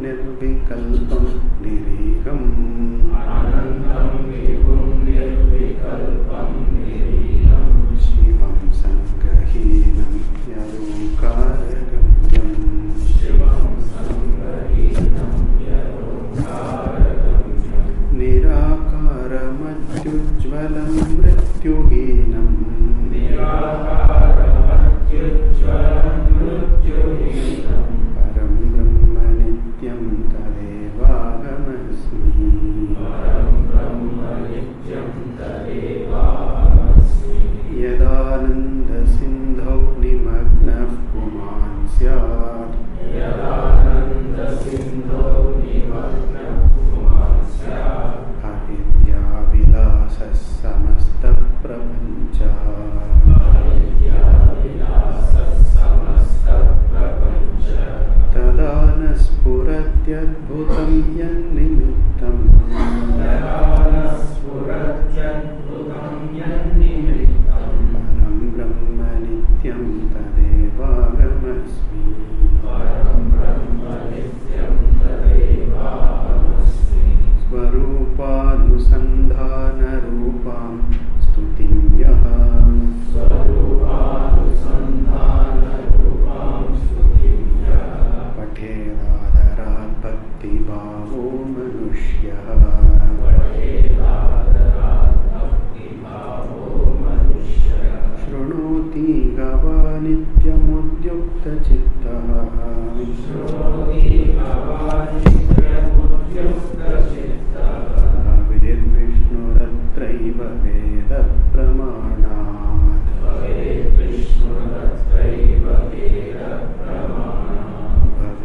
निर्विकल्पं निरीहम् Nirakaranijwalam mrityuhinam Param Brahma Nityam Tadevagamasmi Yadananda Sindhau Nimagnav Puman Syat Avidya Vilasa Samasta Prapancha Tadana Spuratyadbhutam Yannimittam Param Brahma Nityam Tadevagamasmi Swarupanusandhana Rupam Stutim Yaha Patedadarat Bhakti Bhavo Manushya Shrunoti Gava Nityamudyukta Chittaha Bhaved Vishnurattraiva Veda Pramanat Bhaved Vishnurattraiva Veda Pramanat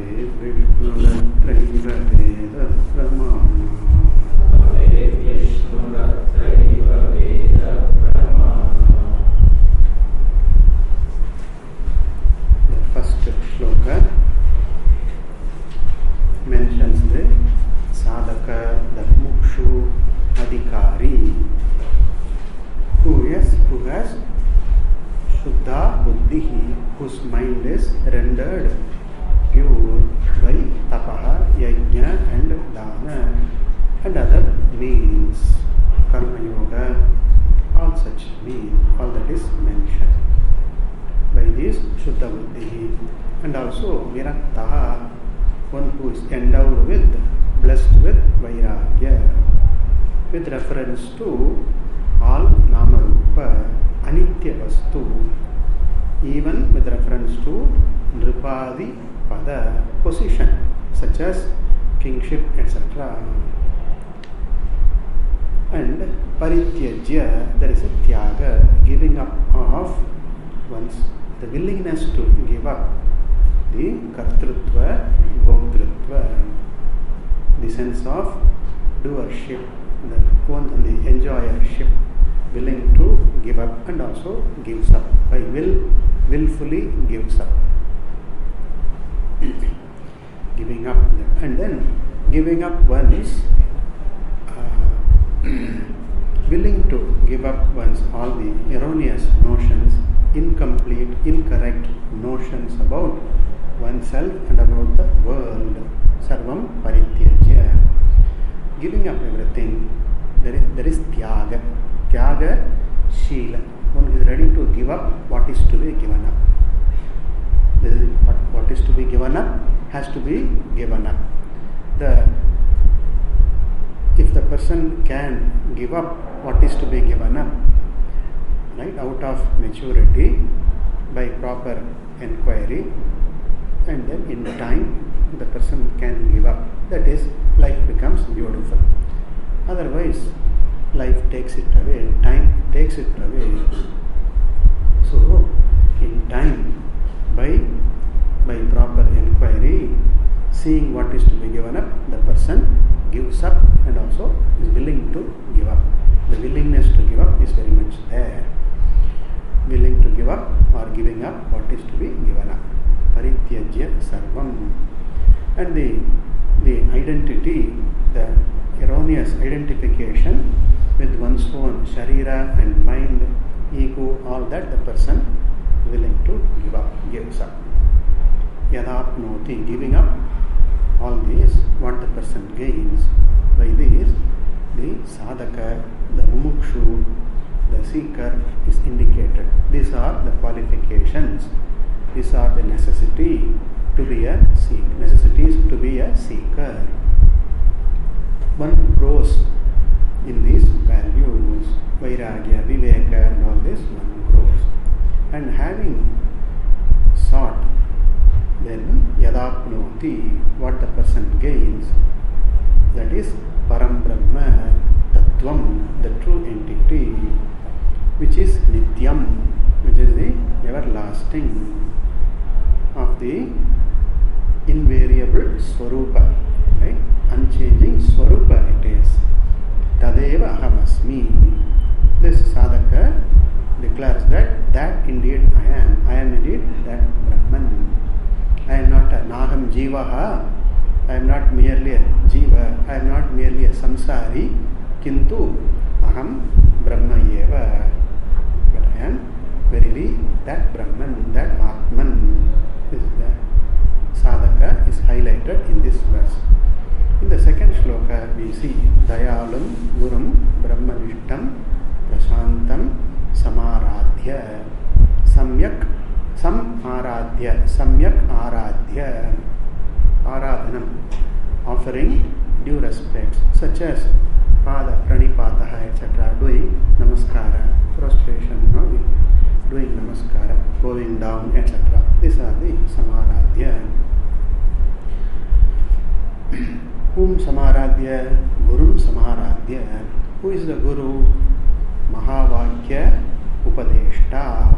The first shloka mentions the sadhaka, the mukshu, adhikari, who has shuddha buddhihi, whose mind is rendered pure by tapaha, yajna and dana and other means, karma yoga, all such means, all that is mentioned. By this shuddha buddhihi, and also viraktaha, one who is endowed with, blessed with vairagya, with reference to all nama rupa, anitya vastu, even with reference to nripadi pada, position such as kingship, etc. And parityajya, there is a tyaga, giving up of one's, the willingness to give up the kartrutva, bhoktritva, the sense of doership, the enjoyership, willing to give up and also gives up, by willfully gives up. Giving up, and then giving up one's willing to give up one's all the erroneous notions, incomplete, incorrect notions about oneself and about the world. Sarvam parityajya. Giving up everything. There is tyaga. Tyaga shila. One is ready to give up what is to be given up. What is to be given up has to be given up. If the person can give up what is to be given up, right, out of maturity, by proper inquiry, and then in time the person can give up, that is, life becomes beautiful. Otherwise, life takes it away, time takes it away. So, in time, by proper inquiry, seeing what is to be given up, the person gives up and also is willing to give up. The willingness to give up is very much there. Willing to give up or giving up what is to be given up. Parityajya sarvam. And the identity, the erroneous identification with one's own sharira and mind, ego, all that the person willing to give up, gives up. Yadapnoti, giving up all these, what the person gains. By this, the sadhaka, the mumukshu, the seeker is indicated. These are the qualifications. These are the necessities to be a seeker. One grows in these values. means Vairagya, Viveka and all this, one grows. And having sought, then Yadapnoti, what the person gains, that is Param Brahma, Tattvam, the true entity, which is Nityam, which is the everlasting, of the invariable Swarupa, right? Unchanging Swarupa it is. Tadeva Ahamasmi. This sadhaka declares that indeed I am indeed that Brahman. I am not a Naham Jivaha, I am not merely a Jiva, I am not merely a Samsari, Kintu Aham Brahma Eva. But I am verily that Brahman, that Atman. Is the sadhaka is highlighted in this verse. In the second shloka we see Dayalum Gurum Brahmanishtam Prashantam Samaradhya Samyak Aradhya Aradhanam, offering due respects such as Pada Pranipataha etc., doing Namaskara, prostration, doing Namaskara, bowing down etc. These are the Samaradhya. Whom Samaradhya? Gurum Samaradhya. Who is the Guru? Mahavakya Upadeshta.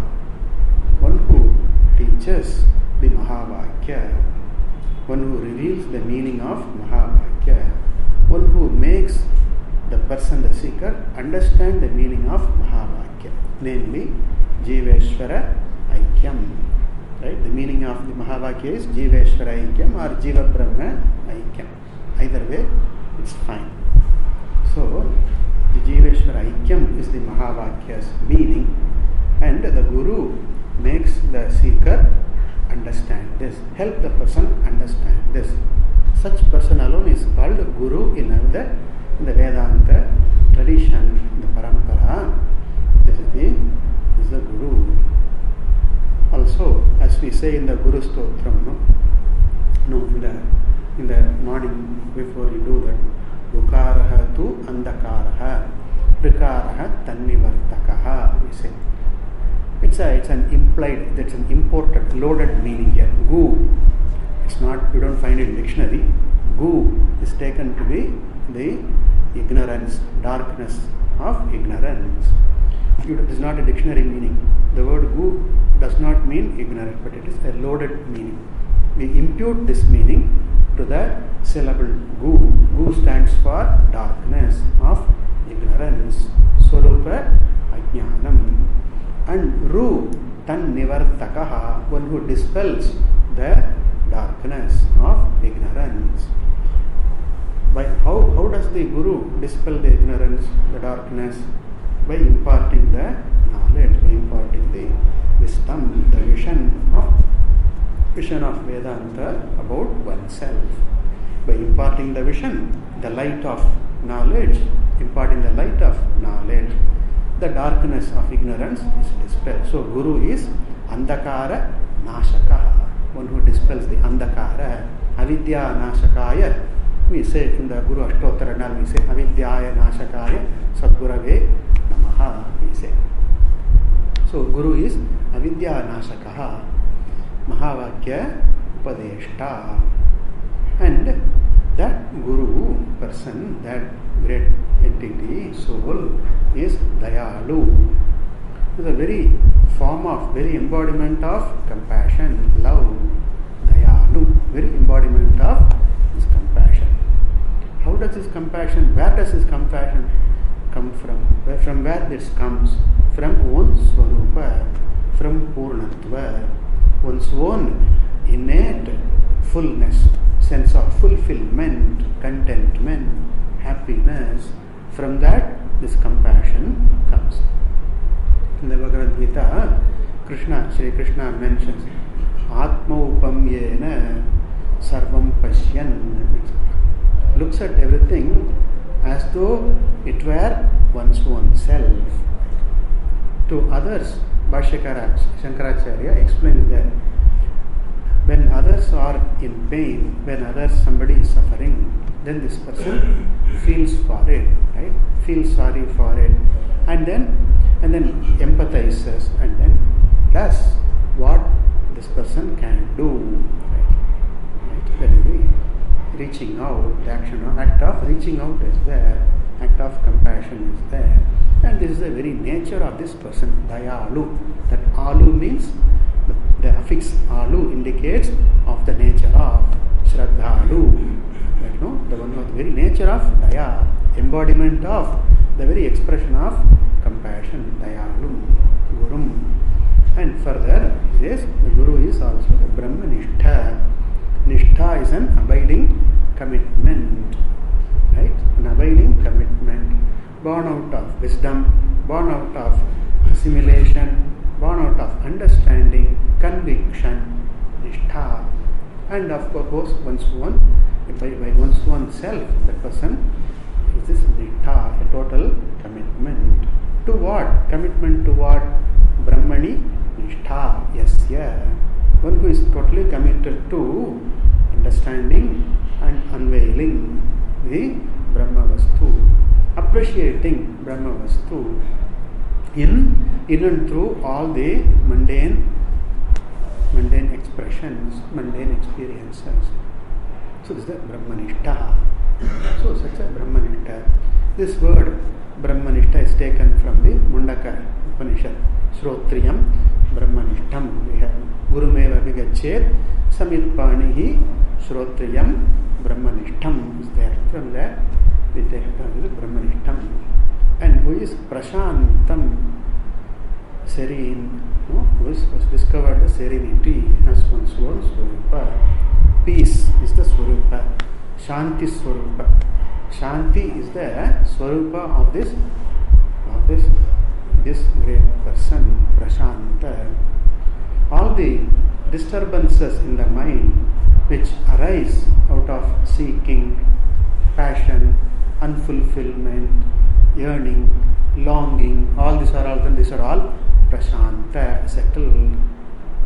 One who teaches the Mahavakya. One who reveals the meaning of Mahavakya. One who makes the person, the seeker, understand the meaning of Mahavakya. Namely, Jiveshwara Aikyam. Right? The meaning of the Mahavakya is Jiveshwara Aikyam or Jiva Brahma Aikyam. Either way, it's fine. So, the Jiveshwara Aikyam is the Mahavakya's meaning, and the Guru makes the seeker understand this, help the person understand this. Such person alone is called Guru in the Vedanta tradition, in the Parampara. This is the Guru. Also, as we say in the Guru Stotram, in the morning before you do that, Ukaraha tu Andakaraha, Prikaraha Tannivartakaha, we say. It's an implied, that's an imported, loaded meaning here. Gu, it's not, you don't find it in dictionary. Gu is taken to be the ignorance, darkness of ignorance. It is not a dictionary meaning. The word gu does not mean ignorant, but it is a loaded meaning. We impute this meaning to the syllable gu. Gu stands for darkness of ignorance. Swarupa Ajnanam. And Ru Tan Nivartakaha, one who dispels the darkness of ignorance. By how does the Guru dispel the ignorance, the darkness? By imparting the knowledge, by imparting the wisdom, the vision of Vedanta about oneself. By imparting the vision, the light of knowledge, imparting the light of knowledge, the darkness of ignorance is dispelled. So Guru is Andakara Nashaka, one who dispels the Andakara. Avidya Nashakaya, we say in the Guru Ashtottara, we say Avidyaya Nashakaya Sadgurave Namaha, we say. So Guru is Avidya Nashakaha, Mahavakya Upadeshta. And that Guru person, that great entity, soul, is Dayalu. It is a very form of, very embodiment of compassion, love. Dayalu, very embodiment of his compassion. How does his compassion, where does his compassion come from? From where this comes? From own Swarupa, from Purnatva, one's own innate fullness, sense of fulfillment, contentment, happiness. From that, this compassion comes. In the Bhagavad Gita, Sri Krishna mentions Atma Upamyena Sarvam Pashyan, etc. Looks at everything as though it were one's own self. To others, Bhashyakara Shankaracharya explains that when others are in pain, when somebody is suffering, then this person feels for it, right? Feels sorry for it, and then empathizes, and then does what this person can do. Right? That is the reaching out, the action, act of reaching out is there, act of compassion is there, and this is the very nature of this person, dayalu. That alu means the affix alu indicates of the nature of shraddhalu. The one of the very nature of daya, embodiment of the very expression of compassion, dayalu, gurum. And further, yes, the guru is also the Brahmanishtha. Nishtha is an abiding commitment, right? An abiding commitment, born out of wisdom, born out of assimilation, born out of understanding, conviction, nishtha. And of course, by one's self, the person is this nishtha, a total commitment. To what? Commitment to what? Brahmani nishtha, yasya. One who is totally committed to understanding and unveiling the Brahma Vastu, appreciating Brahma Vastu in and through all the mundane expressions, mundane experiences. So this is the Brahmanishtha. So such a Brahmanishtha. This word Brahmanishtha is taken from the Mundaka Upanishad. Shrotriyam Brahmanishtam. We have Gurumeva Vigachet Samirpanihi Shrotriyam Brahmanishtam is there. From there we take Brahmanishtam. And who is Prashantam, serene, who has discovered the serenity as one's own Swarupa. Peace is the Swarupa. Shanti Swarupa. Shanti is the Swarupa of this great person, Prashanta. All the disturbances in the mind which arise out of seeking, passion, unfulfillment, yearning, longing, all these are all Prashanta, settled.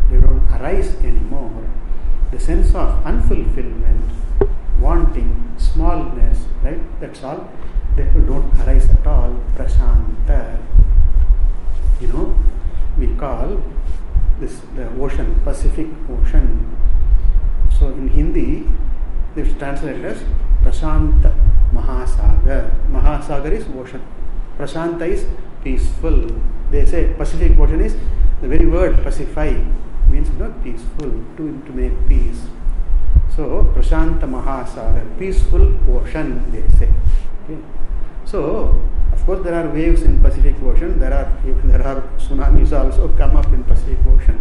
They don't arise anymore. The sense of unfulfillment, wanting, smallness, right? That's all. They don't arise at all. Prashanta. We call this the ocean, Pacific Ocean. So in Hindi, this is translated as Prashanta Mahasagar. Mahasagar is ocean. Prashanta is peaceful. They say Pacific Ocean is, the very word pacify means peaceful, to make peace. So Prashanta Mahasagar, peaceful ocean, they say. Okay. So of course there are waves in Pacific Ocean, there are tsunamis also come up in Pacific Ocean.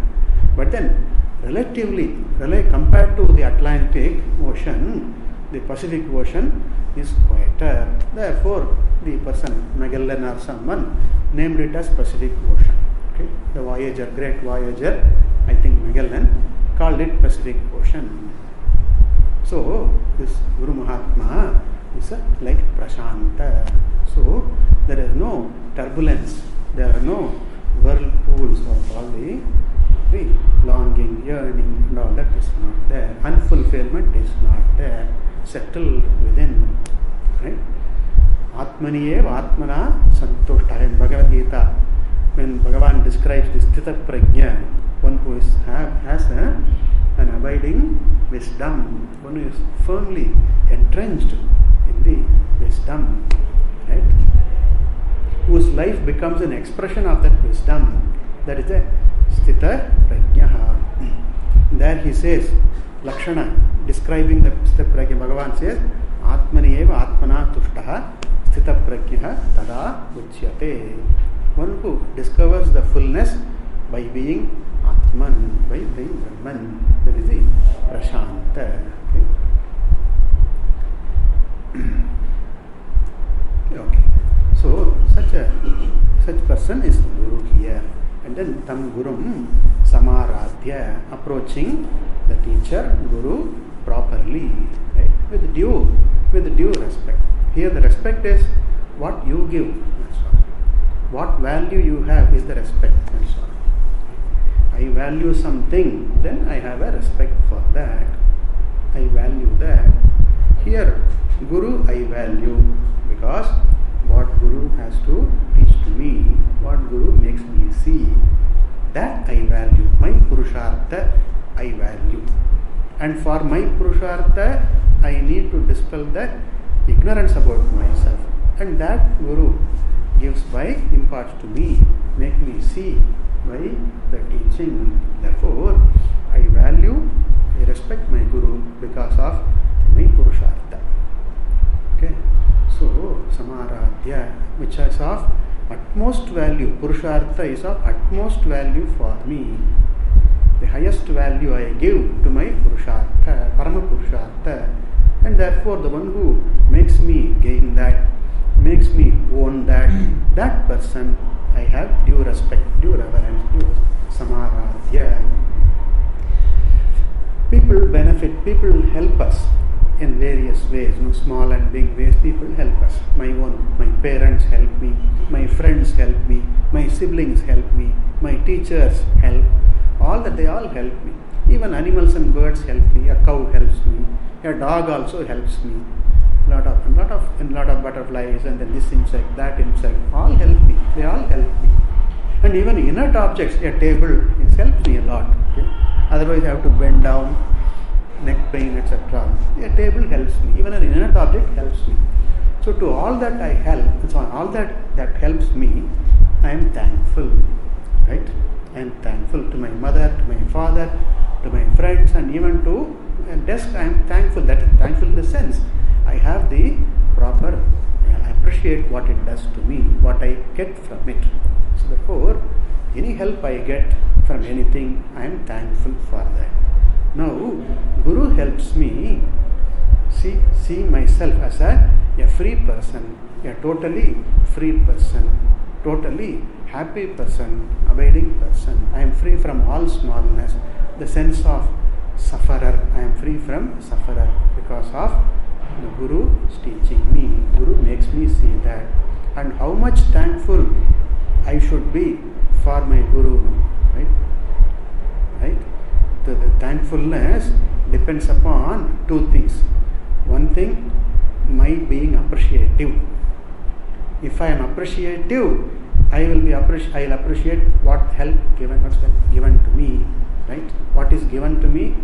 But then relatively compared to the Atlantic Ocean, the Pacific Ocean is quieter. Therefore the person, Magellan or someone, named it as Pacific Ocean. Okay? The voyager, great voyager, I think Magellan, called it Pacific Ocean. So this Guru Mahatma is like Prashanta. So there is no turbulence, there are no whirlpools of all the longing, yearning and all that is not there. Unfulfillment is not there. Settled within. Right? Atmaniyev Atmana Santushta. In Bhagavad Gita, when Bhagavan describes this Sthita Prajna, one who has an abiding wisdom, one who is firmly entrenched in the wisdom, right? Whose life becomes an expression of that wisdom. That is a Sthita Prajna. There he says, Lakshana, describing the Sthita Prajna, Bhagavan says, Atmaniyeva Atmana Tushtaha Sthita Prajna Tada Uchyate. One who discovers the fullness by being Atman, by being Brahman. That is the Prashanta. Okay. So such person is Guru here. And then Tam Gurum Samaradhya, approaching the teacher, Guru, properly, right? With due respect. Here the respect is what you give. That's all. What value you have is the respect. That's all. I value something, then I have a respect for that. I value that. Here, Guru I value because what Guru has to teach to me, see, that I value. My Purushartha I value. And for my Purushartha, I need to dispel the ignorance about myself. And that Guru gives imparts to me, make me see by the teaching. Therefore, I value, I respect my Guru because of my Purushartha. Okay. So, Samaradhya, which is of utmost value, Purushartha is of utmost value for me. The highest value I give to my Purushartha, Parama Purushartha, and therefore the one who makes me gain that, makes me own that, that person I have due respect, due reverence, due Samaradhya. People benefit, people help us in various ways, small and big ways. People help us. My parents help me, my friends help me, my siblings help me, my teachers help. All that, they all help me. Even animals and birds help me. A cow helps me. A dog also helps me. Lot of butterflies, and then this insect, that insect, all help me. They all help me. And even inert objects, a table, it helps me a lot. Okay? Otherwise, I have to bend down, neck pain, etc. A table helps me. Even an inert object helps me. So to all that I help, so all that helps me, I am thankful. Right? I am thankful to my mother, to my father, to my friends, and even to a desk. I am thankful. That is thankful in the sense I have the proper, I appreciate what it does to me, what I get from it. So therefore, any help I get from anything, I am thankful for that. Now, Guru helps me see myself as a free person, a totally free person, totally happy person, abiding person. I am free from all smallness, the sense of sufferer. I am free from sufferer because of the Guru is teaching me. Guru makes me see that. And how much thankful I should be for my Guru. Right? The thankfulness depends upon two things. One thing, my being appreciative. If I am appreciative, I'll appreciate what help given to me. Right? What is given to me,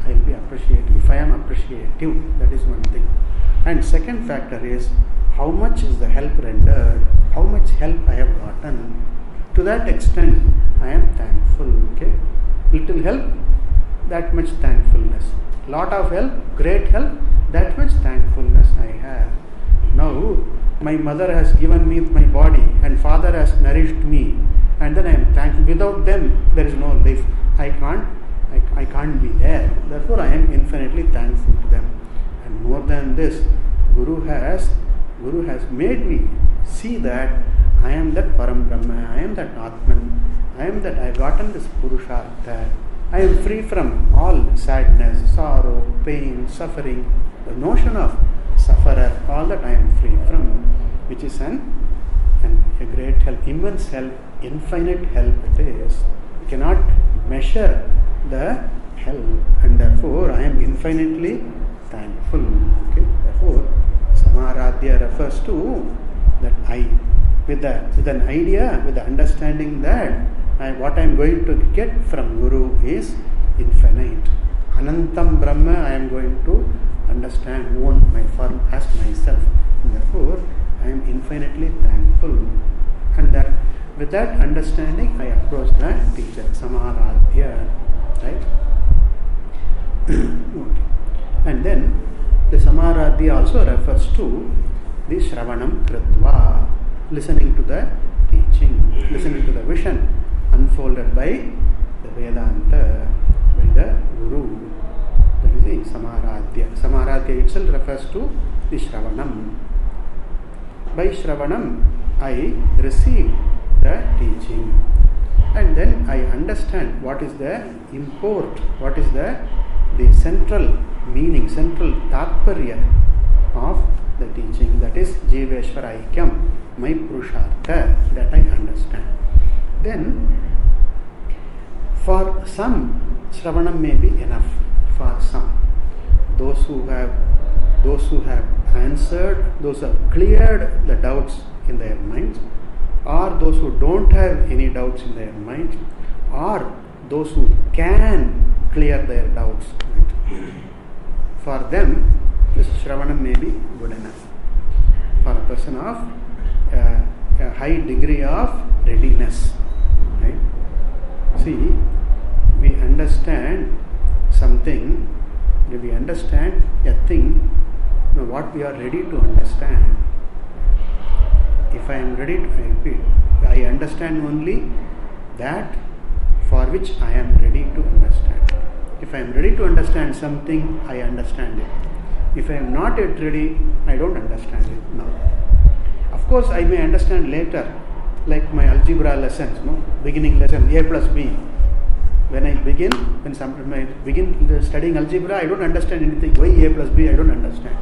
I will be appreciative. If I am appreciative, that is one thing. And second factor is, how much is the help rendered, how much help I have gotten. To that extent, I am thankful. Okay? Little help, that much thankfulness. Lot of help, great help, that much thankfulness I have. Now, my mother has given me my body, and father has nourished me, and then I am thankful. Without them, there is no life. I can't be there. Therefore, I am infinitely thankful to them. And more than this, Guru has made me see that I am that Param Brahma, I am that Atman, I am that I have gotten this Purushartha. I am free from all sadness, sorrow, pain, suffering. The notion of sufferer, all that I am free from, which is a great help, immense help, infinite help it is. You cannot measure the help, and therefore I am infinitely thankful. Okay? Therefore, Samaradhya refers to that I, with an idea, with the understanding that what I am going to get from Guru is infinite. Anantam Brahma, I am going to understand, own my form as myself. And therefore, I am infinitely thankful. And that with that understanding, I approach the teacher, Samaradhya. Right? Okay. And then the Samaradhya also refers to the Shravanam Kritva, listening to the teaching, listening to the vision unfolded by the Vedanta, by the Guru. That is the Samaradhya. Samaradhya itself refers to the Shravanam. By Shravanam, I receive the teaching, and then I understand what is the import, what is the central meaning, central tatparya of the teaching. That is Jiveshwara Aikyam, my Purushartha, that I understand. Then for some, Shravanam may be enough. For some, those who have answered, those who have cleared the doubts in their minds, or those who don't have any doubts in their mind, or those who can clear their doubts. Right? For them, this Shravanam may be good enough. For a person of a high degree of readiness. Right? See, we understand something, we understand a thing, what we are ready to understand. If I am ready to, I repeat, I understand only that for which I am ready to understand. If I am ready to understand something, I understand it. If I am not yet ready, I don't understand it now. Of course, I may understand later, like my algebra lessons, beginning lesson, A plus B. When I begin studying algebra, I don't understand anything. Why A plus B? I don't understand.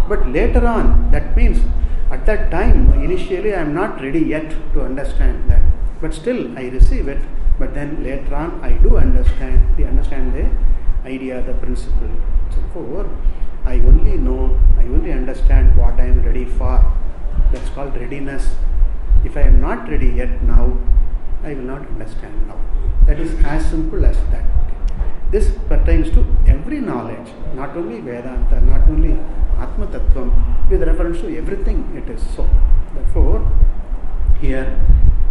But later on, that means at that time, initially I am not ready yet to understand that. But still, I receive it. But then later on, I do understand. I understand the idea, the principle. Therefore, I only understand what I am ready for. That's called readiness. If I am not ready yet now, I will not understand now. That is as simple as that. This pertains to every knowledge, not only Vedanta, not only Atma Tattvam, with reference to everything it is so. Therefore, here,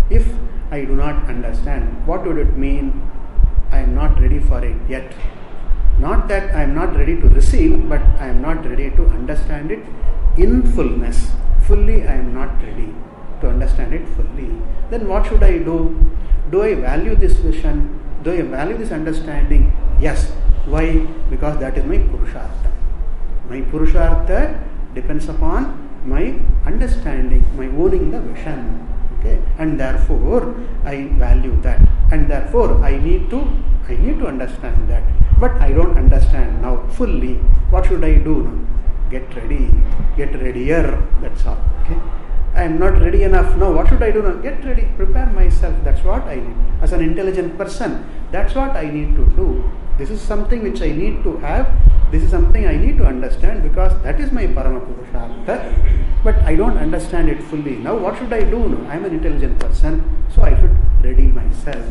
if I do not understand, what would it mean? I am not ready for it yet. Not that I am not ready to receive, but I am not ready to understand it in fullness. Fully, I am not ready to understand it fully. Then what should I do? Do I value this vision? Do I value this understanding? Yes. Why? Because that is my Purushartha. My Purushartha depends upon my understanding, my owning the vision. Okay? And therefore, I value that. And therefore, I need to understand that. But I don't understand now fully. What should I do now? Get ready. Get readier. That's all. Okay? I am not ready enough now. What should I do now? Get ready. Prepare myself. That's what I need. As an intelligent person, that's what I need to do. This is something which I need to have. This is something I need to understand because that is my Paramapurushartha. But I don't understand it fully. Now what should I do now? I am an intelligent person, so I should ready myself.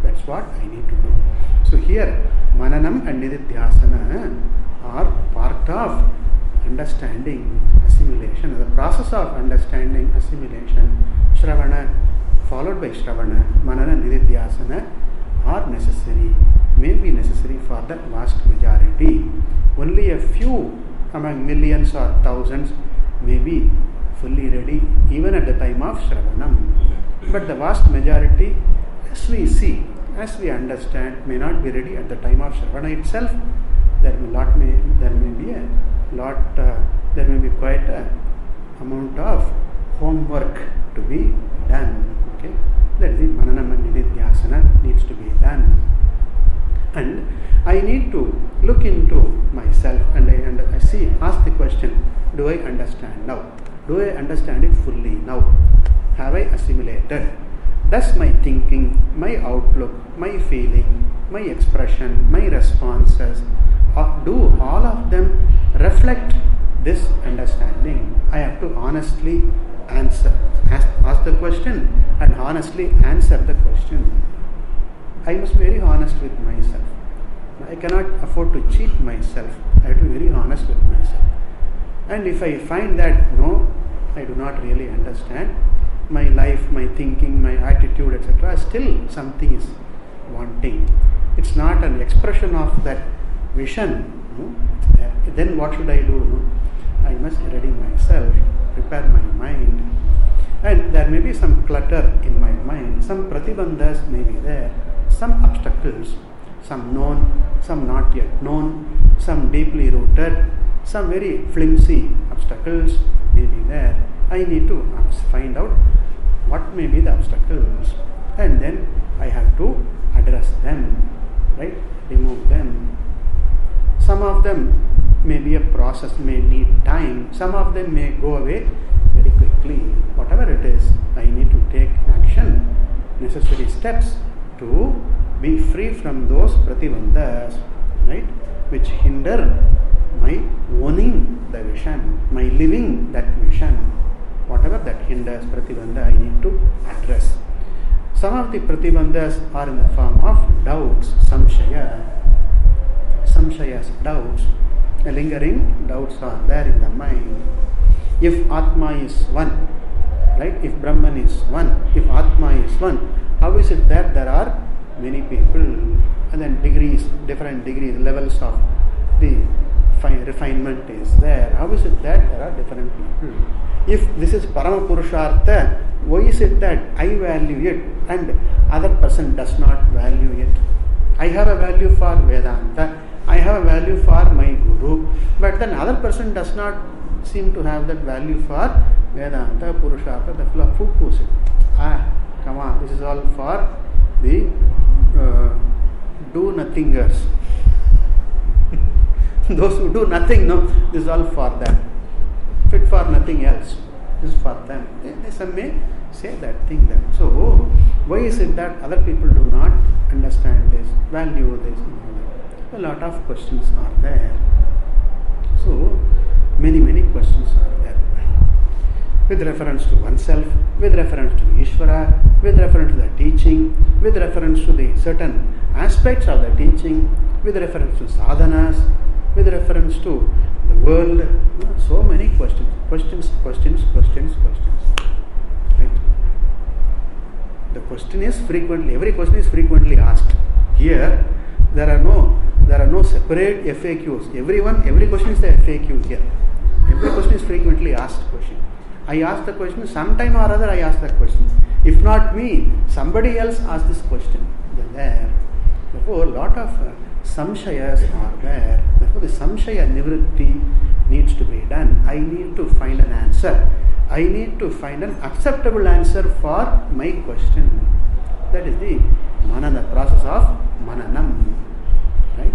That's what I need to do. So here, Mananam and Nididhyasana are part of understanding, assimilation, the process of understanding, assimilation. Shravana followed by Shravana, Manana, Nididhyasana are necessary, may be necessary for the vast majority. Only a few among millions or thousands may be fully ready even at the time of Shravanam. But the vast majority, as we see, as we understand, may not be ready at the time of Shravana itself. There may be quite a amount of homework to be done. Okay, that is the Mananam and Nididhyasana needs to be done, and I need to look into myself and I ask the question: do I understand now? Do I understand it fully now? Have I assimilated? Does my thinking, my outlook, my feeling, my expression, my responses, do all of them reflect this understanding? I have to honestly ask the question and honestly answer the question. I must be very honest with myself. I cannot afford to cheat myself. I have to be very honest with myself. And if I find that no, I do not really understand my life, my thinking, my attitude, etc., still something is wanting. It's not an expression of that vision. Then what should I do? I must ready myself, prepare my mind. And there may be some clutter in my mind, some pratibandhas may be there, some obstacles, some known, some not yet known, some deeply rooted, some very flimsy obstacles may be there. I need to find out what may be the obstacles, and then I have to address them, right? Remove them. Some of them may be a process, may need time. Some of them may go away very quickly. Whatever it is, I need to take action, necessary steps to be free from those pratibandhas, right, which hinder my owning the vision, my living that vision. whatever that hinders, pratibandha, I need to address. Some of the pratibandhas are in the form of doubts, samshayas, doubts, lingering doubts are there in the mind. If Atma is one, right? If Brahman is one, if Atma is one, how is it that there are many people and then degrees, different degrees, levels of the refinement is there? How is it that there are different people? If this is Parama Purushartha, why is it that I value it and other person does not value it? I have a value for Vedanta, I have a value for my Guru, but then other person does not seem to have that value for Vedanta, Purushartha, the fellow poo-poos it. Come on, this is all for the do-nothingers. Those who do nothing, no, this is all for them. Fit for nothing else. This is for them. Some may say that thing then. So, why is it that other people do not understand this, value this? A lot of questions are there. So, many questions are there. With reference to oneself, with reference to Ishvara, with reference to the teaching, with reference to the certain aspects of the teaching, with reference to sadhanas, with reference to the world. So many questions. Right? The question is frequently, every question is frequently asked. Here, there are no separate FAQs. Every question is the FAQ here. Every question is frequently asked question. I ask the question, sometime or other I ask that question. If not me, somebody else asks this question. There. Therefore, a lot of samshayas are there. Therefore, the samshaya nivritti needs to be done. I need to find an answer. I need to find an acceptable answer for my question. That is the manana, process of mananam. Right?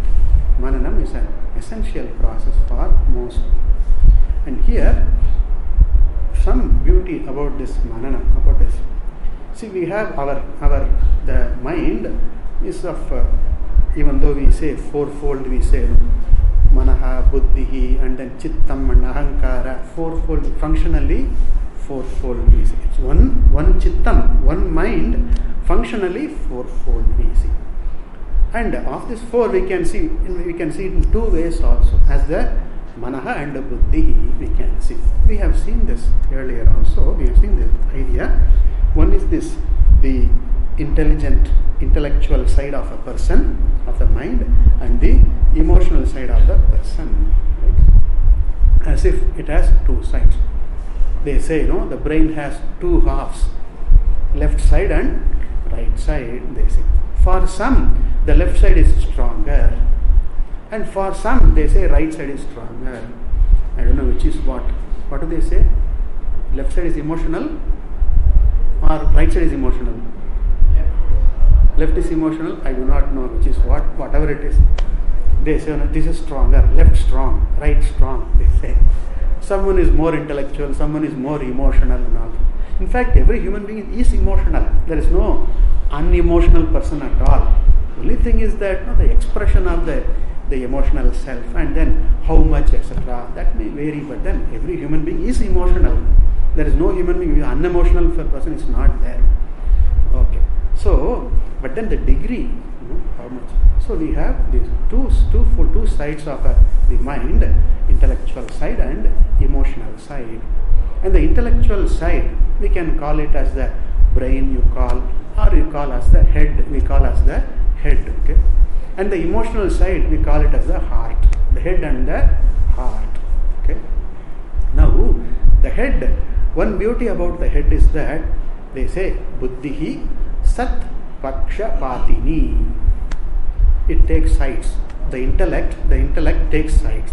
Mananam is an essential process for most. And here, some beauty about this manana, about this. See, we have the mind is of, even though we say fourfold, we say manaha, buddhihi, and then chittam and ahankara, fourfold, functionally fourfold we say. It's one chittam, one mind, functionally fourfold we see. And of this four we can see it in two ways also, as the manaha and the buddhi we can see. We have seen this earlier also. We have seen this idea. One is this, the intellectual side of a person, of the mind, and the emotional side of the person. Right? As if it has two sides. They say, the brain has two halves, left side and right side, they say. For some, the left side is stronger. And for some, they say right side is stronger. I don't know which is what. What do they say? Left side is emotional or right side is emotional? Left is emotional. I do not know which is what. Whatever it is. They say, this is stronger. Left strong. Right strong. They say. Someone is more intellectual. Someone is more emotional and all. In fact, every human being is emotional. There is no unemotional person at all. Only thing is that the expression of the emotional self and then how much, etc. That may vary, but then every human being is emotional. There is no human being, unemotional person is not there. Okay. So, but then the degree, how much? So we have these two sides of the mind, intellectual side and emotional side. And the intellectual side, we can call it as the brain, you call, or you call as the head, we call as the head. Okay. And the emotional side, we call it as the heart. The head and the heart. Okay. Now, the head, one beauty about the head is that they say, buddhihi sat paksha patini. It takes sides. The intellect takes sides.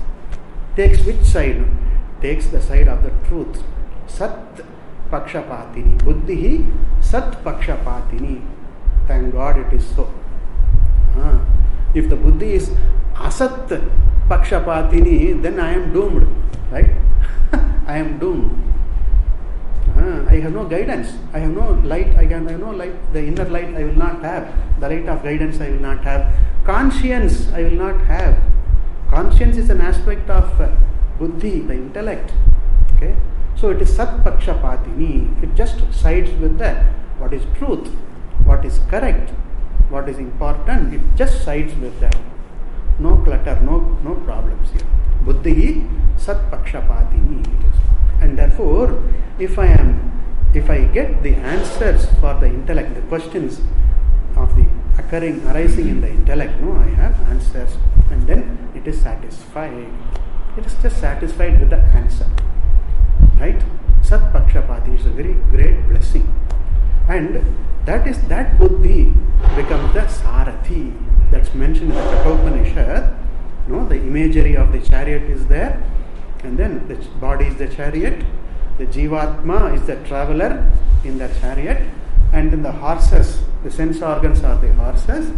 Takes which side? Takes the side of the truth. Sat paksha patini. Buddhihi sat paksha patini. Thank God it is so. If the buddhi is asat pakshapatini, then I am doomed, right? I am doomed. I have no guidance. I have no light. I have no light. The inner light I will not have. The light of guidance I will not have. Conscience I will not have. Conscience is an aspect of buddhi, the intellect. Okay. So it is Sat Pakshapatini. It just sides with the what is truth, what is correct, what is important. It just sides with that. No clutter, no problems here. Buddhi Sat Pakshapatini it is. And therefore, if I get the answers for the intellect, the questions of the arising in the intellect, no, I have answers, and then it is satisfied. It is just satisfied with the answer. Right? Sat Pakshapati is a very great blessing. And that Buddhi becomes the Sarathi. That's mentioned in the Kathopanishad. No, the imagery of the chariot is there, and then the body is the chariot, the Jivatma is the traveler in the chariot, and then the horses, the sense organs are the horses,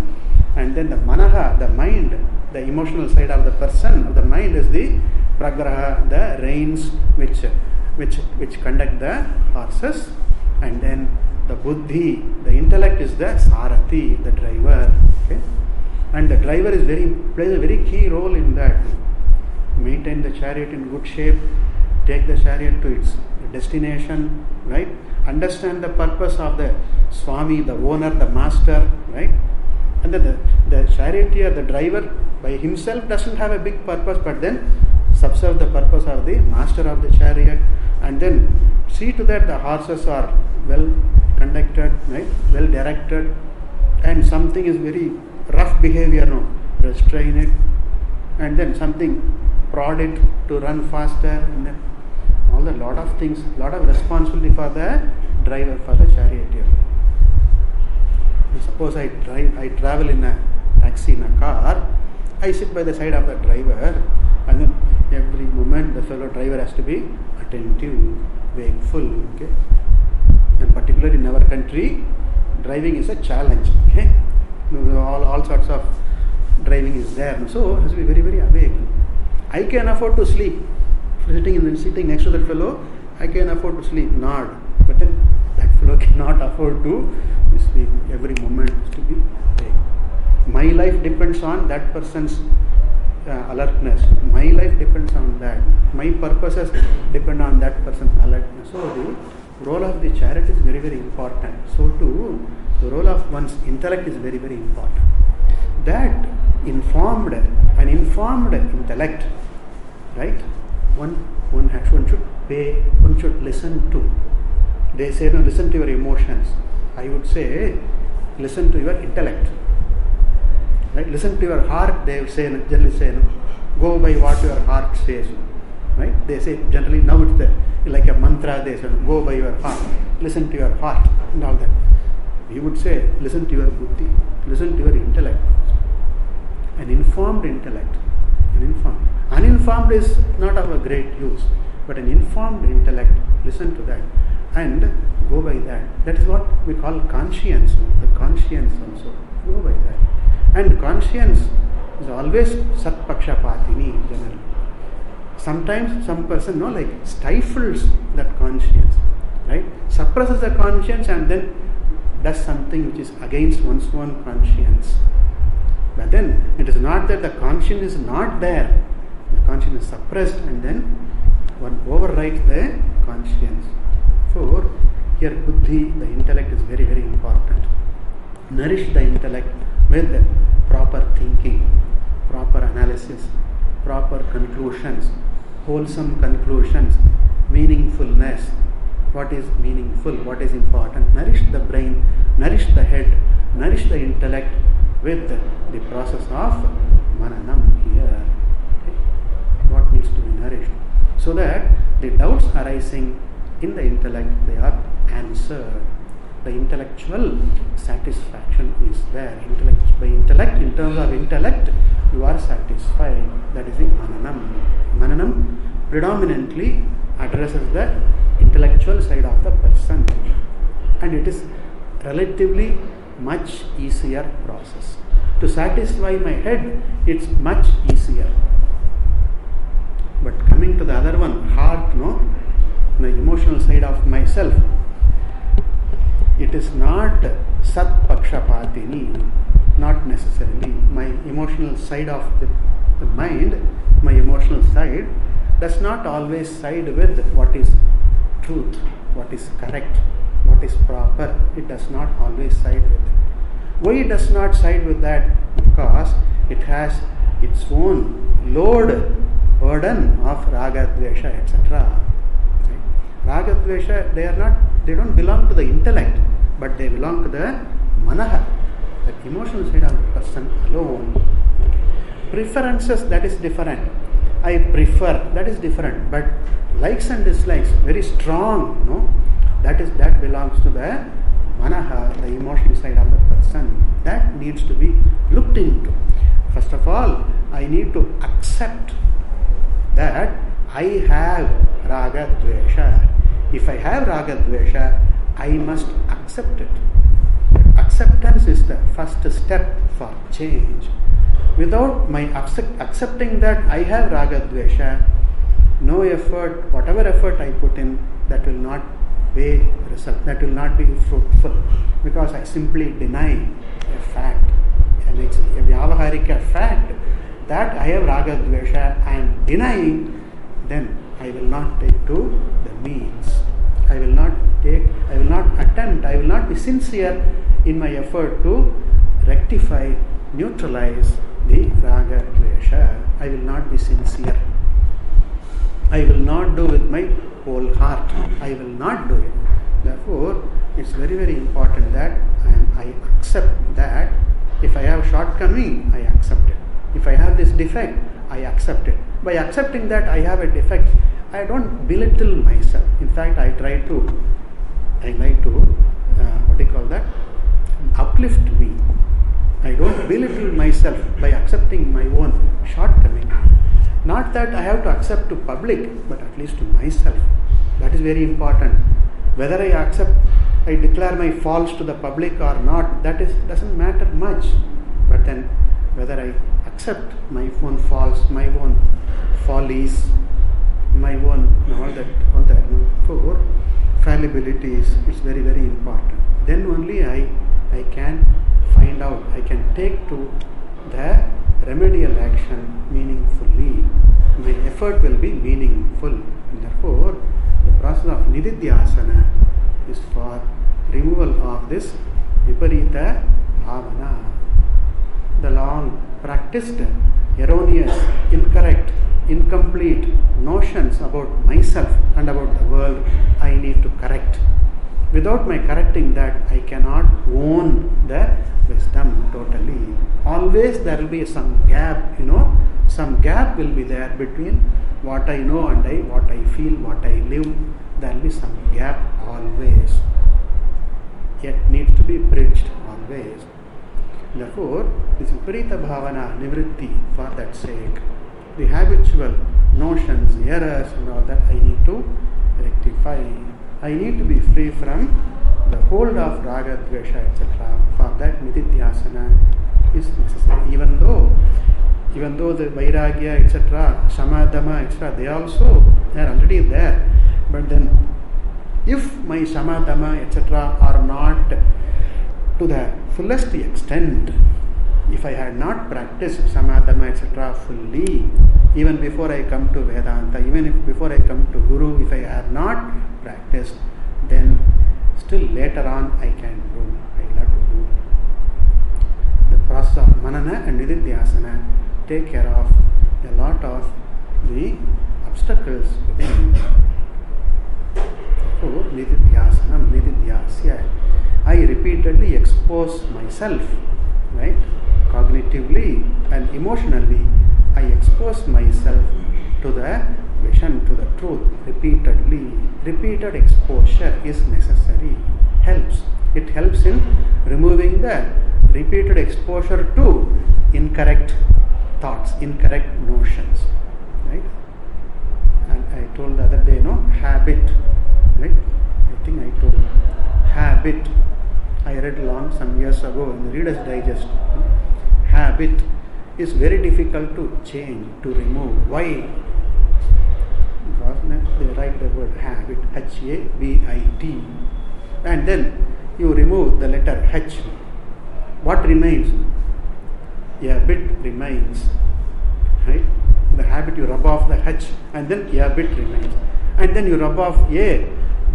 and then the Manaha, the mind, the emotional side of the person, of the mind is the Pragraha, the reins which conduct the horses, and then the Buddhi, the intellect is the Sarathi, the driver. Okay? And the driver plays a very key role in that. Maintain the chariot in good shape, take the chariot to its destination, right? Understand the purpose of the Swami, the owner, the master, right? And then the charioteer, the driver by himself doesn't have a big purpose, but then subserve the purpose of the master of the chariot, and then see to that the horses are well conducted, right? Well directed, and something is very rough behavior, no, restrain it, and then something prod it to run faster, and then all a lot of things, lot of responsibility for the driver, for the charioteer. Suppose I travel in a taxi, in a car, I sit by the side of the driver, and then every moment the fellow driver has to be attentive, wakeful, okay? And particularly in our country, driving is a challenge, okay? All sorts of driving is there, so has to be very, very awake. I can afford to sleep. Sitting next to that fellow, I can afford to sleep, nod. But then that fellow cannot afford to sleep. Every moment has to be awake. My life depends on that person's alertness. My life depends on that. My purposes depend on that person's alertness. So the role of the chariot is very, very important. So too, the role of one's intellect is very, very important. That an informed intellect, right? One should listen to. They say, no, listen to your emotions. I would say, listen to your intellect. Right? Listen to your heart, they generally say, no, go by what your heart says. Right? They say generally, now it's like a mantra, they say, go by your heart, listen to your heart, and all that. We would say, listen to your buddhi, listen to your intellect. An informed intellect. Uninformed is not of a great use, but an informed intellect, listen to that and go by that. That is what we call conscience. The conscience also, go by that. And conscience is always Sat Pakshapatini generally. Sometimes some person stifles that conscience, right? Suppresses the conscience and then does something which is against one's own conscience. But then it is not that the conscience is not there. The conscience is suppressed and then one overrides the conscience. So here buddhi, the intellect, is very, very important. Nourish the intellect with proper thinking, proper analysis, proper conclusions, wholesome conclusions, meaningfulness. What is meaningful? What is important? Nourish the brain, nourish the head, nourish the intellect with the process of mananam here. Okay? What needs to be nourished? So that the doubts arising in the intellect, they are answered. The intellectual satisfaction is there. By intellect, in terms of intellect, you are satisfied. That is the mananam. Mananam predominantly addresses the intellectual side of the person, and it is relatively much easier process. To satisfy my head, it's much easier. But coming to the other one, heart, the emotional side of myself, it is not Sat Pakshapatini, not necessarily. My emotional side of the mind, my emotional side, does not always side with what is truth, what is correct, what is proper. It does not always side with it. Why it does not side with that? Because it has its own burden of raga, dvesha, etc. Right? Raga, dvesha, they don't belong to the intellect, but they belong to the manaha, the emotional side of the person alone. Preferences, that is different. I prefer, that is different. But likes and dislikes, very strong, no? That belongs to the manaha, the emotional side of the person. That needs to be looked into. First of all, I need to accept that I have raga, dvesha. If I have raga, dvesha, I must accept it. Acceptance is the first step for change. Without my accepting that I have raga, dvesha, no effort, whatever effort I put in, that will not pay result, that will not be fruitful, because I simply deny a fact, a vyavaharika fact that I have raga, dvesha, I am denying, then I will not take to the means. I will not attempt, I will not be sincere in my effort to rectify, neutralize the raga, dvesha. I will not be sincere. I will not do with my whole heart. I will not do it. Therefore, it's very, very important that I accept that if I have shortcoming, I accept it. If I have this defect, I accept it. By accepting that I have a defect, I don't belittle myself. In fact, I like to uplift me. I don't belittle myself by accepting my own shortcoming. Not that I have to accept to public, but at least to myself. That is very important. Whether I declare my faults to the public or not, doesn't matter much. But then whether I accept my own faults, my own follies, my own all that for fallibilities, it's very, very important. Then only I can find out, I can take to the remedial action meaningfully. My effort will be meaningful. And therefore, the process of nididhyasana is for removal of this viparita bhavana. The long practiced, erroneous, incorrect, incomplete notions about myself and about the world, I need to correct. Without my correcting that, I cannot own the wisdom totally. Always there will be some gap, some gap will be there between what I know and what I feel, what I live. There will be some gap always. Yet needs to be bridged always. Therefore, this viparita bhavana nivritti, for that sake, the habitual notions, errors and all that I need to rectify. I need to be free from the hold of raga, dvesha, etc. For that nididhyasana is necessary. Even though the vairagya, etc., samadhama, etc., they are already there. But then, if my samadhama, etc., are not to the fullest extent, if I had not practiced samadhama, etc., fully, even before I come to Vedanta, even if before I come to Guru, if I have not practiced, then still later on I will have to do. The process of manana and nididhyasana take care of a lot of the obstacles within. So, nididhyasanam, nididhyasya. I repeatedly expose myself, right? Cognitively and emotionally, I expose myself to the vision, to the truth repeatedly. Repeated exposure is necessary. It helps in removing the repeated exposure to incorrect thoughts, incorrect notions, right? And I told the other day, habit, right? I think I told habit. I read some years ago in the Reader's Digest. Habit is very difficult to change, to remove. Why? Because they write the word habit, H-A-B-I-T, and then you remove the letter H. What remains? A bit remains, right? The habit, you rub off the H, and then a bit remains, and then you rub off A,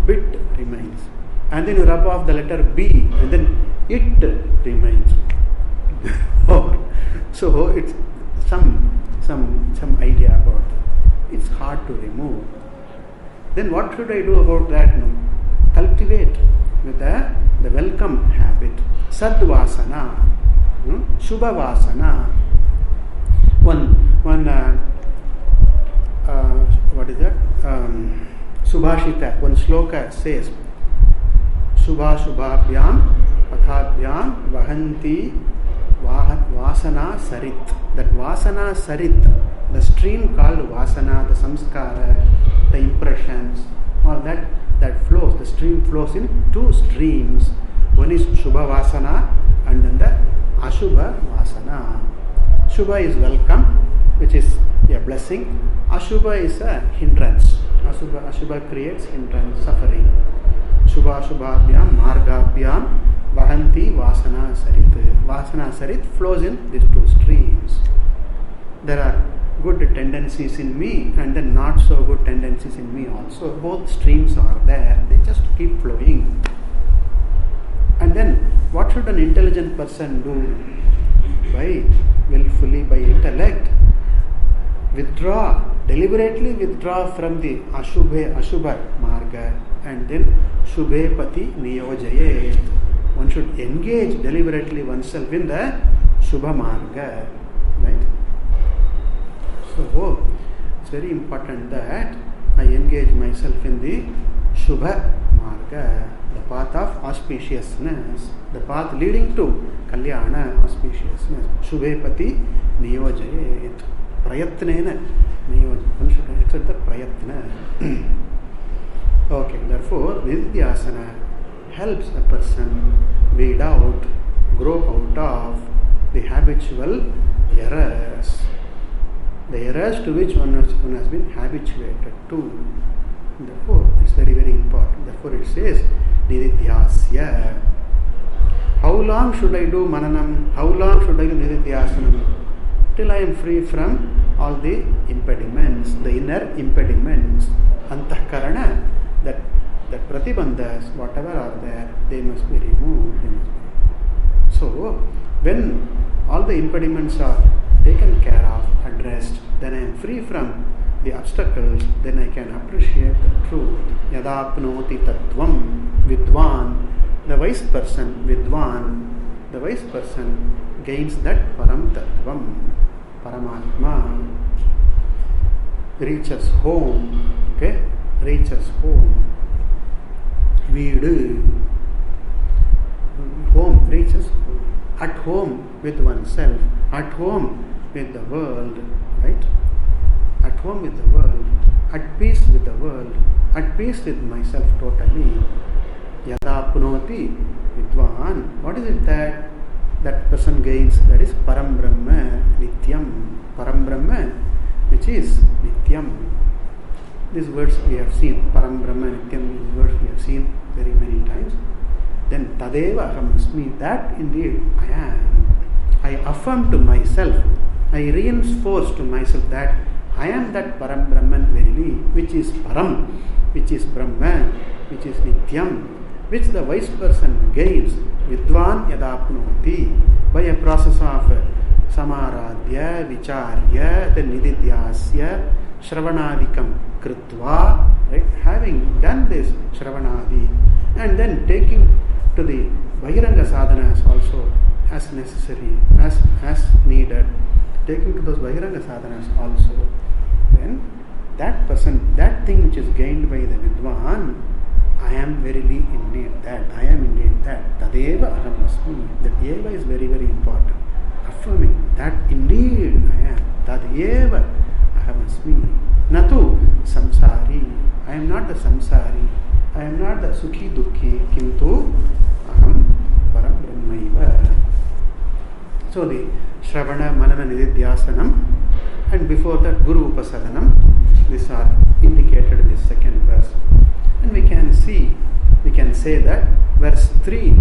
bit remains. And then you rub off the letter B, and then it remains. So it's some idea about that. It's hard to remove. Then what should I do about that? No? Cultivate with the welcome habit. Sadvasana, Shubha Vasana. One what is that? Subhashita, one sloka says, Shubha Shubhabhyam Pathabhyam Vahanti Vasana Sarit. That Vasana Sarit, the stream called Vasana, the samskara, the impressions, all that flows. The stream flows in two streams. One is Shubha Vasana and then the Ashubha Vasana. Shubha is welcome, which is a blessing. Ashubha is a hindrance. Ashubha creates hindrance, suffering. Shubha Shubhabhyam Margabhyam Vahanti Vasana Sarit. Vasana Sarit flows in these two streams. There are good tendencies in me and then not so good tendencies in me also. Both streams are there. They just keep flowing. And then what should an intelligent person do? By willfully, by intellect, deliberately withdraw from the Ashubha Marga and then Shubhe Pati Niyojayet. One should engage deliberately oneself in the Shubha Marga. Right? So it's very important that I engage myself in the Shubha Marga, the path of auspiciousness, the path leading to Kalyana, auspiciousness. Shubhe Pati Niyojayet. Prayatnena Niyojayet. One should accept the Prayatna. Okay, therefore, Nididhyasana helps a person weed out, grow out of the habitual errors. The errors to which one has been habituated to. Therefore, it's very, very important. Therefore, it says, Nididhyasya. How long should I do Mananam? How long should I do Nididhyasanam? Till I am free from all the impediments, the inner impediments. Antahkarana, that pratibandhas, whatever are there, they must be removed. So, when all the impediments are taken care of, addressed, then I am free from the obstacles, then I can appreciate the truth. Yadapnoti tattvam vidwan, the wise person, vidwan, the wise person gains that param tattvam, paramatma, reaches home, okay, reaches home, veedu, home, reaches home, at home with oneself, at home with the world, right? At home with the world, at peace with the world, at peace with myself totally. Yada punoti vidwan. What is it that person gains? That is Param Brahma Nityam. Param Brahma, which is Nityam. These words we have seen. Param Brahma Nityam, these words we have seen very many times. Then Tadeva Aham Asmi, that indeed I am. I affirm to myself, I reinforce to myself that I am that Param Brahman verily, which is Param, which is Brahma, which is Nityam, which the wise person gains, Vidwan Yadapnoti, by a process of Samaradhya, Vicharya, then Nididhyasya, Shravanadikam Kritva, right? Having done this Shravanadi, and then taking to the Bahiranga sadhanas also as necessary, as needed, taking to those Bahiranga sadhanas also, then that person, that thing which is gained by the Vidwan, I am verily indeed that, I am indeed that, Tadeva Aham Asmi. That Eva is very, very important. Affirming that indeed I am, Tadeva Aham Asmi. Natu Samsari. I am not the Samsari. I am not the Sukhi Dukhi. Kintu Aham Param Brahmaiva. So the Shravana, Manana, Nididhyasanam, and before that Guru Upasadanam, these are indicated in this second verse. And we can say that verse 3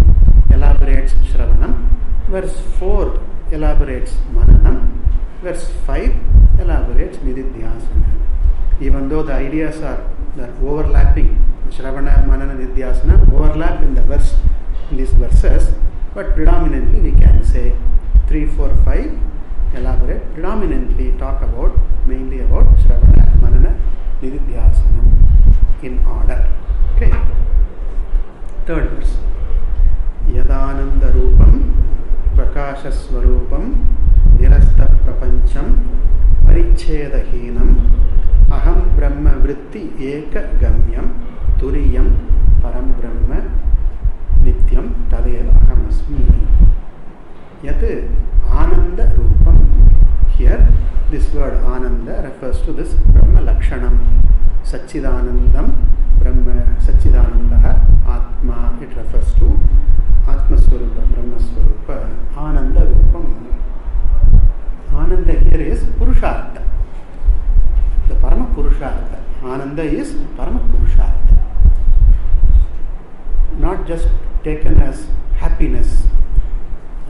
elaborates Shravanam, verse 4 elaborates Mananam, verse 5 elaborates Nididhyasana. Even though the ideas are the overlapping, Shravana, Manana, Nidhyasana overlap in the verse, in these verses, but predominantly we can say 3, 4, 5 elaborate, predominantly talk about, mainly about Shravana, Manana, Nidhyasana in order. Okay. Third verse. Yadananda Rupam Prakasha Swarupam Nirasta Prapancham Parichedaheenam Aham Brahma Vritti Eka Gamyam Turiyam Param Brahma Nityam Tadeva Ahamasmi. Yat Ananda Rupam. Here this word Ananda refers to this Brahma Lakshanam. Satchidanandam Brahma Satchidanandaha Atma. It refers to Atma Swarupa, Brahma Swarupa, Ananda Rupam. Ananda here is Purushartha, the Parama Purushartha. Ananda is Parama Purushartha, not just taken as happiness,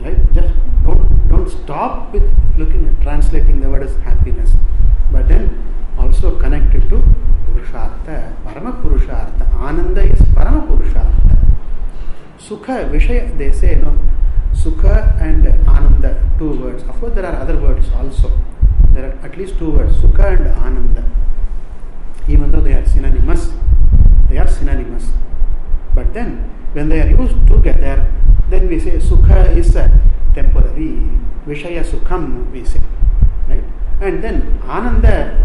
right? Just don't stop with looking at translating the word as happiness, but then also connect it to Purushartha, Parama Purushartha. Ananda is Parama Purushartha. Sukha, Vishaya, they say, no, Sukha and Ananda, two words. Of course, there are other words also. There are at least two words, Sukha and Ananda. Even though they are synonymous, But then, when they are used together, then we say Sukha is temporary, Vishaya Sukham, we say, right? And then Ananda,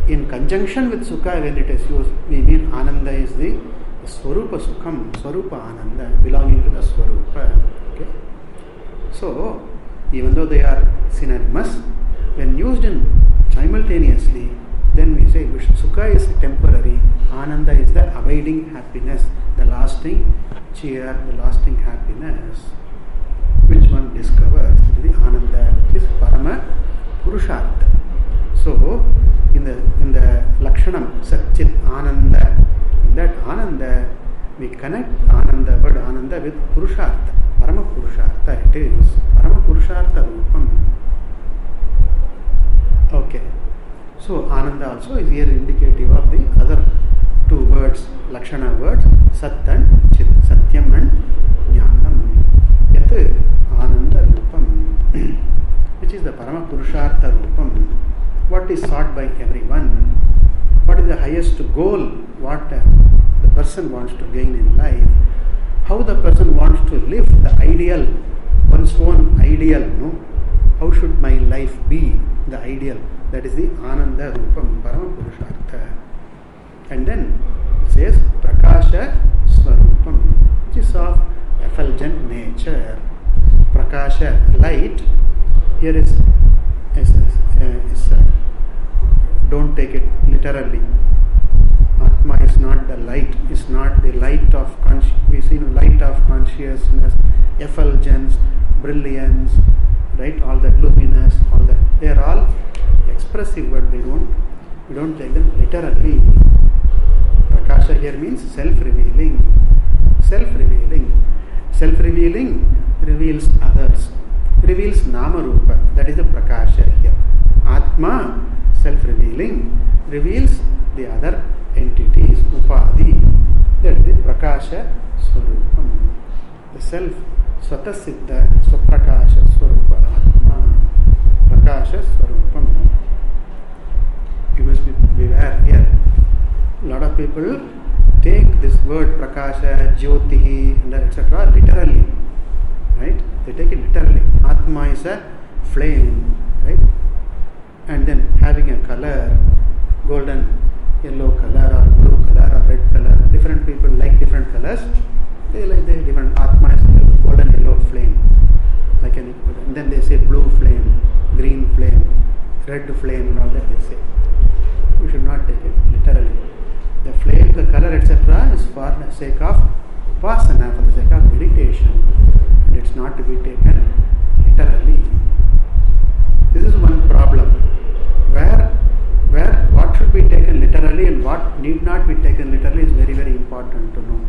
in conjunction with Sukha, when it is used, we mean Ananda is the Swarupa Sukham, Swarupa Ananda, belonging to the Swarupa. Okay? So, even though they are synonymous, when used in simultaneously, then we say Sukha is temporary, Ananda is the abiding happiness, the lasting cheer, the lasting happiness, which one discovers. The Ananda is Parama Purushartha. So, in the Lakshanam, Satchit Ananda, in that Ananda, we connect Ananda, word Ananda, with Purushartha, Parama Purushartha. It is Parama Purushartha Rupam. Okay. So Ananda also is here indicative of the other two words, Lakshana words, Sat and Chit, Satyam and Jnanam. Yat Ananda Rupam, which is the Parama Purushartha Rupam. What is sought by everyone? What is the highest goal? What the person wants to gain in life? How the person wants to live the ideal, one's own ideal, no? How should my life be the ideal? That is the Ananda Rupam, Parama Purushartha. And then it says Prakasha Swarupam, which is of effulgent nature. Prakasha, light. Here is don't take it literally. Atma is not the light, is not the light of we see light of consciousness, effulgence, brilliance, right? All that luminous, all that. They are all expressive words. We don't take them literally. Prakasha here means self-revealing. Self-revealing reveals others. Reveals Nama Rupa. That is the Prakasha here. Atma, self-revealing, reveals the other entities, Upadhi. That is the Prakasha Swarupam. The self, Swatasiddha, Swaprakasha Swarupa Atma. Prakasha Swarupam. You must beware here. A lot of people take this word Prakasha, Jyotihi, and etc. literally. Right? They take it literally. Atma is a flame, right? And then having a color, golden, yellow color or blue color or red color. Different people like different colors. They like the different. Atma is a golden yellow flame. And then they say blue flame, green flame, red flame and all that they say. We should not take it literally. The flame, the color, etc. is for the sake of upasana, for the sake of meditation. And it's not to be taken literally. This is one problem. Where what should be taken literally and what need not be taken literally is very, very important to know.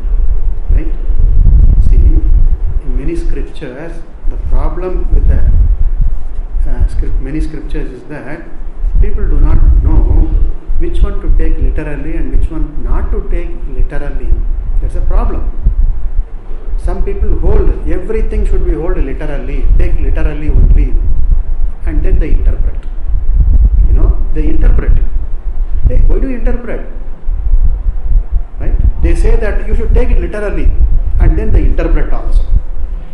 Right? See, in many scriptures, the problem with the many scriptures is that people do not know which one to take literally and which one not to take literally. That's a problem. Some people hold everything should be held literally, take literally only, and then they interpret. They interpret it. Hey, why do you interpret? Right? They say that you should take it literally, and then they interpret also.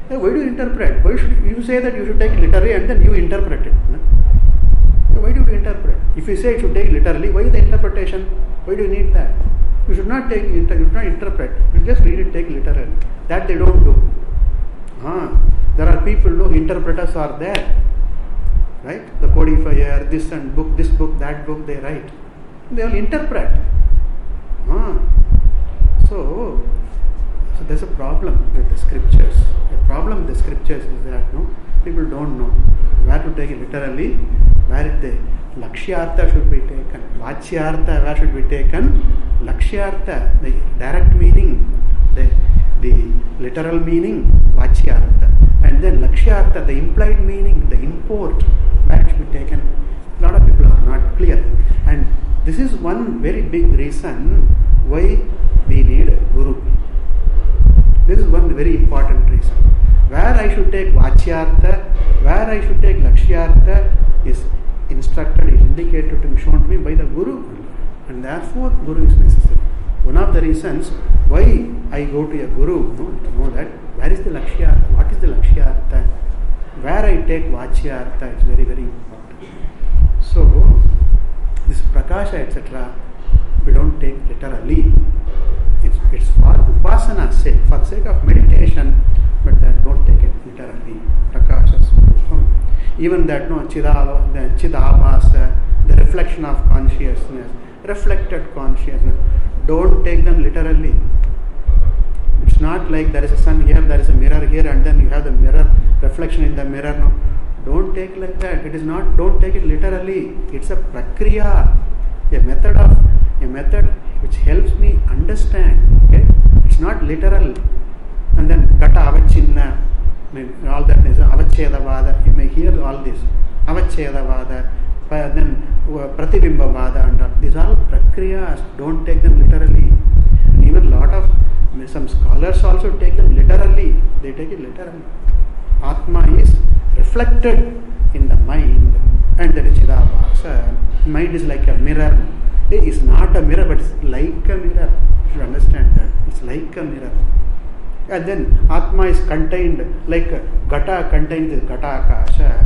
Hey, why do you interpret? Why should you say that you should take it literally and then you interpret it? Hey, why do you interpret? If you say you should take it literally, why the interpretation? Why do you need that? You should not take you should not interpret. You just read it, take literally. That they don't do. There are people who interpreters are there. Right? The codifier, this and book, this book, that book, they write. They will interpret. So there's a problem with the scriptures. The problem with the scriptures is that people don't know where to take it literally, where the lakshyartha should be taken, vachyartha where should be taken, lakshyartha, the direct meaning, the literal meaning, vachyartha, and then lakshyartha, the implied meaning, the import, where should be taken. A lot of people are not clear, and this is one very big reason why we need a guru. This is one very important reason. Where I should take vachyartha, where I should take lakshyartha is instructed, is indicated to be shown to me by the guru, and therefore guru is necessary. One of the reasons why I go to a guru, to know that where is the lakshyartha, what is the lakshyartha, where I take vachyartha is very, very important. So this prakasha, etc., we don't take literally. It's for upasana's sake, for the sake of meditation, but that don't take it literally. Prakasha Swarupam. Even that the chidabhasa, the reflection of consciousness, reflected consciousness, don't take them literally. It's not like there is a sun here, there is a mirror here, and then you have the mirror reflection in the mirror. No, don't take like that. It is not. Don't take it literally. It's a prakriya, a method which helps me understand. Okay, it's not literal. And then gata avachinna, all that is avachedavada. You may hear all this avachedavada, then pratibimbavada, and these are all prakriyas. Don't take them literally. And even some scholars also take them literally. They take it literally. Atma is reflected in the mind, and that is chidabhasa. Mind is like a mirror. It is not a mirror, but it's like a mirror. You should understand that. It's like a mirror. And then Atma is contained, like Gata contains the Gata Akasha.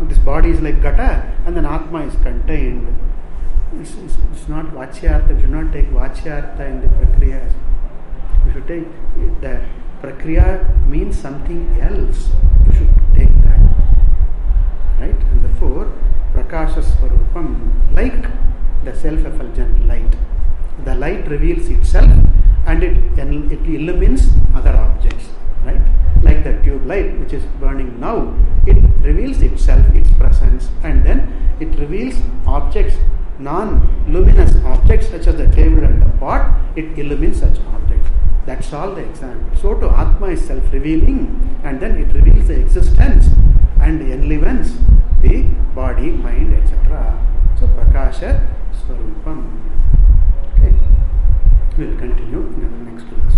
This body is like Gata, and then Atma is contained. It's not Vachyartha. You should not take Vachyartha in the Prakriyas. You should take the Prakriya means something else. You should take that. Right? And therefore, Prakasha Swarupam, like the self-effulgent light. The light reveals itself and it illumines other objects. Right? Like the tube light which is burning now, it reveals itself, its presence, and then it reveals objects, non-luminous objects such as the table and the pot, it illumines such objects. That's all the example. So to Atma is self-revealing, and then it reveals the existence and enlivens the body, mind, etc. So Prakasha Swarupam. Okay. We will continue in the next class.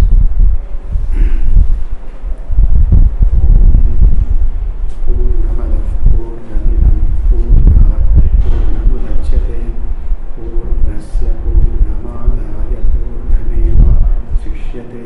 Purnamadav Purnamidam Purnat Purnamudachyate Purnasya Purnamadaya Purnameva Sishyate